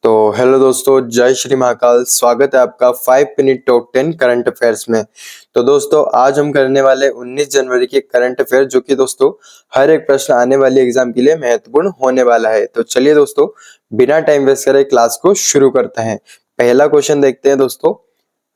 तो हेलो दोस्तों, जय श्री महाकाल। स्वागत है आपका 5 मिनट टॉप 10 करंट अफेयर्स में। तो दोस्तों आज हम करने वाले 19 जनवरी के करंट अफेयर, जो कि दोस्तों हर एक प्रश्न आने वाली एग्जाम के लिए महत्वपूर्ण होने वाला है। तो चलिए दोस्तों बिना टाइम वेस्ट करे क्लास को शुरू करते हैं। पहला क्वेश्चन देखते हैं दोस्तों।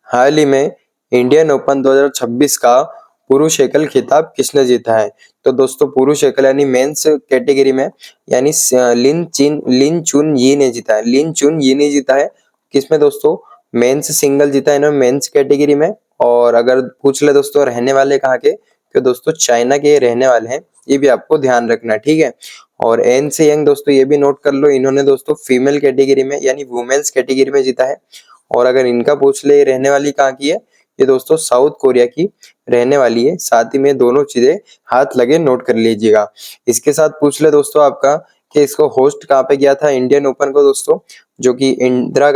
हाल ही में इंडियन ओपन 2026 का पुरुष एकल खिताब किसने जीता है? तो दोस्तों पुरुष एकल यानी मेंस कैटेगरी में यानी लिन चुन ये ने जीता है। लिन चुन ये ने जीता है। किसमें दोस्तों? मेंस सिंगल जीता है इन्होंने मेंस कैटेगरी में। और अगर पूछ ले दोस्तों रहने वाले कहाँ के, तो दोस्तों चाइना के रहने वाले हैं। ये भी आपको ध्यान रखना, ठीक है। और एन से यंग दोस्तों ये भी नोट कर लो, इन्होंने दोस्तों फीमेल कैटेगरी में यानी वुमेन्स कैटेगरी में जीता है। और अगर इनका पूछ ले रहने वाली कहाँ की है, ये दोस्तों साउथ कोरिया की रहने वाली है। साथ ही में दोनों चीजें हाथ लगे नोट कर लीजिएगा। इसके साथ पूछ ले दोस्तों आपका कि इसको होस्ट कहाँ पे किया था इंडियन ओपन को दोस्तों, जो कि इंदिरा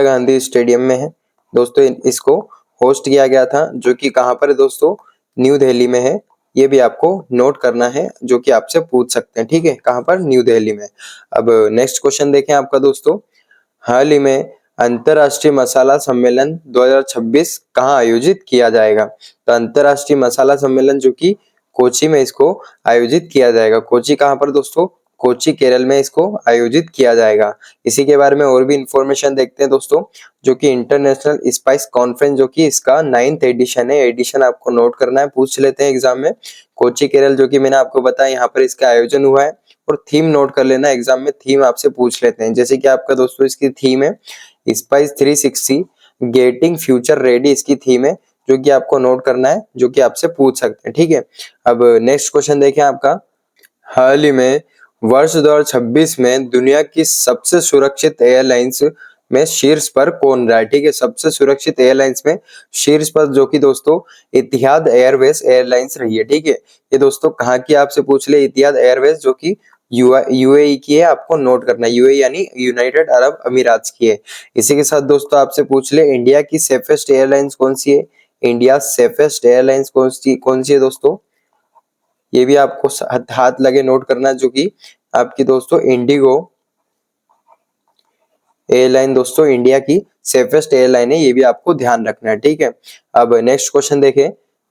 गांधी स्टेडियम में है दोस्तों। इसको होस्ट किया गया था, जो कि कहाँ पर है दोस्तों? न्यू दिल्ली में है। ये भी आपको नोट करना है, जो कि आपसे पूछ सकते हैं, ठीक है। कहाँ पर? न्यू दिल्ली में। अब नेक्स्ट क्वेश्चन देखें आपका दोस्तों। हाल ही में अंतरराष्ट्रीय मसाला सम्मेलन 2026 कहाँ आयोजित किया जाएगा? तो अंतरराष्ट्रीय मसाला सम्मेलन जो कि कोची में इसको आयोजित किया जाएगा। कोची कहाँ पर दोस्तों? कोची केरल में इसको आयोजित किया जाएगा। इसी के बारे में और भी इंफॉर्मेशन देखते हैं दोस्तों, जो कि इंटरनेशनल स्पाइस कॉन्फ्रेंस, जो कि इसका 9th एडिशन है। एडिशन आपको नोट करना है, पूछ लेते हैं एग्जाम में। कोची केरल जो कि मैंने आपको बताया यहाँ पर इसका आयोजन हुआ है। और थीम नोट कर लेना, एग्जाम में थीम आपसे पूछ लेते हैं। जैसे कि आपका दोस्तों इसकी थीम है स्पाइस 360 गेटिंग फ्यूचर रेडी, इसकी थीम है, जो कि आपको नोट करना है, जो कि आपसे पूछ सकते हैं, ठीक है। अब नेक्स्ट क्वेश्चन देखें आपका। हाल ही में वर्ष 2026 में दुनिया की सबसे सुरक्षित एयरलाइंस में शीर्ष पर कौन रहा है? ठीक है, सबसे सुरक्षित एयरलाइंस में शीर्ष पर जो कि दोस्तों इतिहाद एयरवेज एयरलाइंस रही है, ठीक है। ये दोस्तों कहाँ की आपसे पूछ ले, इतिहाद एयरवेज जो कि यूएई की है, आपको नोट करना है। यूएई यानी यूनाइटेड अरब अमीरात की है। इसी के साथ दोस्तों आपसे पूछ ले इंडिया की सेफेस्ट एयरलाइंस कौन सी है? इंडिया सेफेस्ट एयरलाइंस कौन सी है दोस्तों? ये भी आपको हाथ लगे नोट करना, जो कि आपकी दोस्तों इंडिगो एयरलाइन दोस्तों इंडिया की सेफेस्ट एयरलाइन है। ये भी आपको ध्यान रखना है, ठीक है। अब नेक्स्ट क्वेश्चन देखें।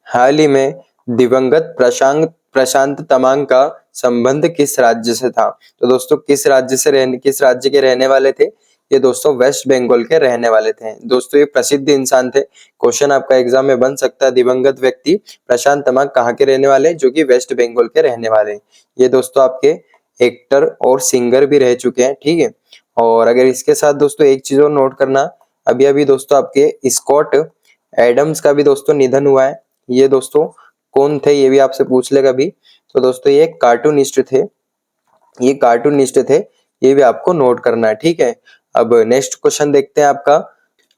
हाल ही में दिवंगत प्रशांत तमांग का संबंध किस राज्य से था? तो दोस्तों किस राज्य के रहने वाले थे? ये दोस्तों वेस्ट बंगाल के रहने वाले थे दोस्तों। ये प्रसिद्ध इंसान थे। क्वेश्चन आपका एग्जाम में बन सकता है, दिवंगत व्यक्ति प्रशांत तमांग कहाँ के रहने वाले? जो कि वेस्ट बंगाल के रहने वाले। ये दोस्तों आपके एक्टर और सिंगर भी रह चुके हैं, ठीक है। और अगर इसके साथ दोस्तों एक चीज और नोट करना, अभी अभी दोस्तों आपके स्कॉट एडम्स का भी दोस्तों निधन हुआ है। ये दोस्तों कौन थे, ये भी आपसे पूछ ले कभी। तो दोस्तों ये कार्टूनिस्ट थे, ये भी आपको नोट करना है, ठीक है। अब नेक्स्ट क्वेश्चन देखते हैं आपका।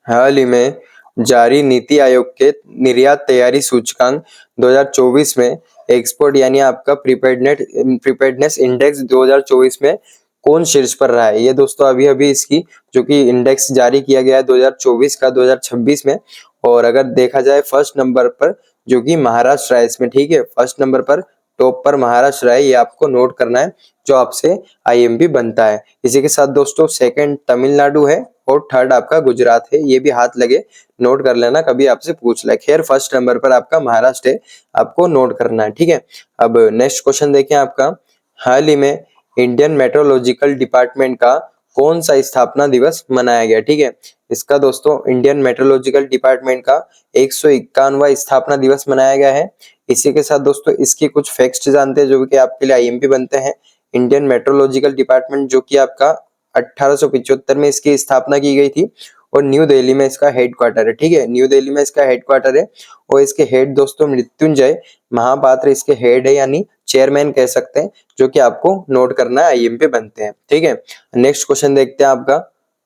हाल ही में जारी नीति आयोग के निर्यात तैयारी सूचकांक 2024 में एक्सपोर्ट यानी आपका प्रीपेयर्डनेस इंडेक्स 2024 में कौन शीर्ष पर रहा है? ये दोस्तों अभी अभी इसकी जो कि इंडेक्स जारी किया गया है 2024 का 2026 में। और अगर देखा जाए फर्स्ट नंबर पर जो कि महाराष्ट्र है इसमें, ठीक है। फर्स्ट नंबर पर टॉप पर महाराष्ट्र है, ये आपको नोट करना है, जो आपसे आईएमपी बनता है। इसी के साथ दोस्तों सेकंड तमिलनाडु है और थर्ड आपका गुजरात है। ये भी हाथ लगे नोट कर लेना, कभी आपसे पूछ ले। खैर फर्स्ट नंबर पर आपका महाराष्ट्र है, आपको नोट करना है, ठीक है। अब नेक्स्ट क्वेश्चन देखें आपका। हाल ही में इंडियन मेट्रोलॉजिकल डिपार्टमेंट का कौन सा स्थापना दिवस मनाया गया? ठीक है, इसका दोस्तों इंडियन मेट्रोलॉजिकल डिपार्टमेंट का 151वां स्थापना दिवस मनाया गया है। इसी के साथ दोस्तों इसकी कुछ फैक्ट्स जानते हैं, जो कि आपके लिए आईएमपी बनते हैं। इंडियन मेट्रोलॉजिकल डिपार्टमेंट जो कि आपका 1875 में इसकी स्थापना की गई थी और न्यू दिल्ली में इसका हेडक्वार्टर है, ठीक है। न्यू दिल्ली में इसका हेडक्वार्टर है और इसके हेड दोस्तों मृत्युंजय महापात्र इसके हेड है, यानी चेयरमैन कह सकते हैं, जो कि आपको नोट करना है, आईएमपी बनते हैं, ठीक है। नेक्स्ट क्वेश्चन देखते हैं आपका।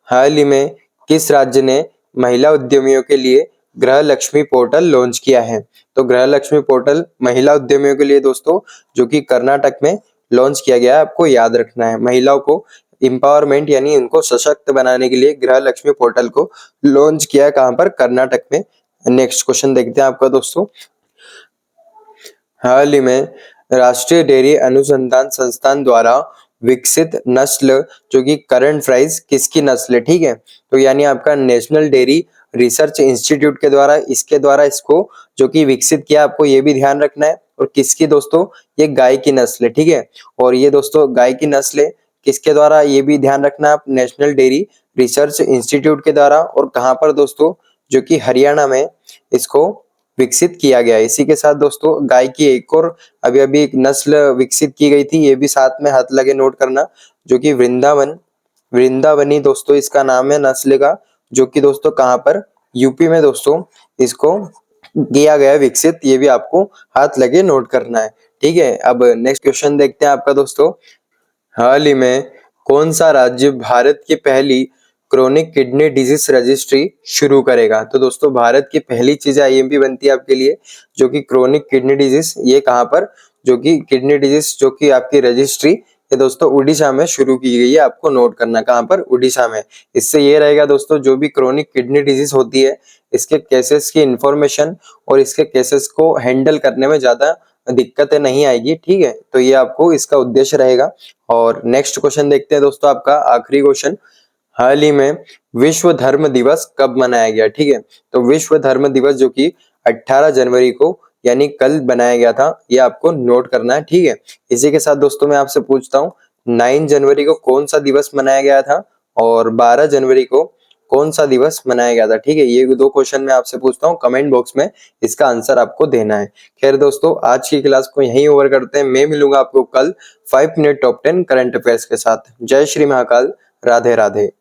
हाल ही में किस राज्य ने महिला उद्यमियों के लिए गृह लक्ष्मी पोर्टल लॉन्च किया है? तो गृह लक्ष्मी पोर्टल महिला उद्यमियों के लिए दोस्तों जो कि कर्नाटक में लॉन्च किया गया है। आपको याद रखना है, महिलाओं को इंपावरमेंट यानी उनको सशक्त बनाने के लिए गृह लक्ष्मी पोर्टल को लॉन्च किया है। कहां पर? कर्नाटक में। नेक्स्ट क्वेश्चन देखते हैं आपका दोस्तों। हाल ही में राष्ट्रीय डेयरी अनुसंधान संस्थान द्वारा विकसित नस्ल जो कि करंट प्राइस किसकी नस्ल है, ठीक है। तो यानी आपका नेशनल डेयरी रिसर्च इंस्टीट्यूट के द्वारा इसको जो कि विकसित किया, आपको ये भी ध्यान रखना है। और किसकी दोस्तों, ये गाय की नस्ल है, ठीक है। और ये दोस्तों गाय की नस्ल है, किसके द्वारा ये भी ध्यान रखना आप, नेशनल डेयरी रिसर्च इंस्टीट्यूट के द्वारा। और कहाँ पर दोस्तों, जो कि हरियाणा में इसको विकसित किया गया है। इसी के साथ दोस्तों गाय की एक और अभी एक नस्ल विकसित की गई थी, ये भी साथ में हाथ लगे नोट करना, जो कि वृंदावनी दोस्तों इसका नाम है नस्ल का, जो कि दोस्तों कहाँ पर, यूपी में दोस्तों इसको किया गया विकसित, ये भी आपको हाथ लगे नोट करना है, ठीक है। अब नेक्स्ट क्वेश्चन देखते हैं आपका दोस्तों, हाल ही में कौन सा राज्य भारत की पहली क्रोनिक किडनी डिजीज रजिस्ट्री शुरू करेगा। तो दोस्तों भारत की पहली चीज आईएमपी बनती है आपके लिए, जो कि क्रोनिक किडनी डिजीज, ये कहाँ पर, जो कि किडनी डिजीज जो कि आपकी रजिस्ट्री ये दोस्तों उड़ीसा में शुरू की गई है, आपको नोट करना कहाँ पर, उड़ीसा में। इससे ये रहेगा दोस्तों, जो भी क्रोनिक किडनी डिजीज होती है इसके केसेस की इंफॉर्मेशन और इसके केसेस को हैंडल करने में ज्यादा दिक्कतें नहीं आएगी, ठीक है। तो ये आपको इसका उद्देश्य रहेगा। और नेक्स्ट क्वेश्चन देखते हैं दोस्तों, आपका आखिरी क्वेश्चन, हाल ही में विश्व धर्म दिवस कब मनाया गया, ठीक है। तो विश्व धर्म दिवस जो कि 18 जनवरी को यानी कल बनाया गया था, ये आपको नोट करना है, ठीक है। इसी के साथ दोस्तों मैं आपसे पूछता हूँ, 9 जनवरी को कौन सा दिवस मनाया गया था और 12 जनवरी को कौन सा दिवस मनाया गया था, ठीक है। ये दो क्वेश्चन मैं आपसे पूछता हूँ, कमेंट बॉक्स में इसका आंसर आपको देना है। खैर दोस्तों आज की क्लास को यहीं ओवर करते हैं, मैं मिलूंगा आपको कल 5 मिनट टॉप 10 करंट अफेयर्स के साथ। जय श्री महाकाल, राधे राधे।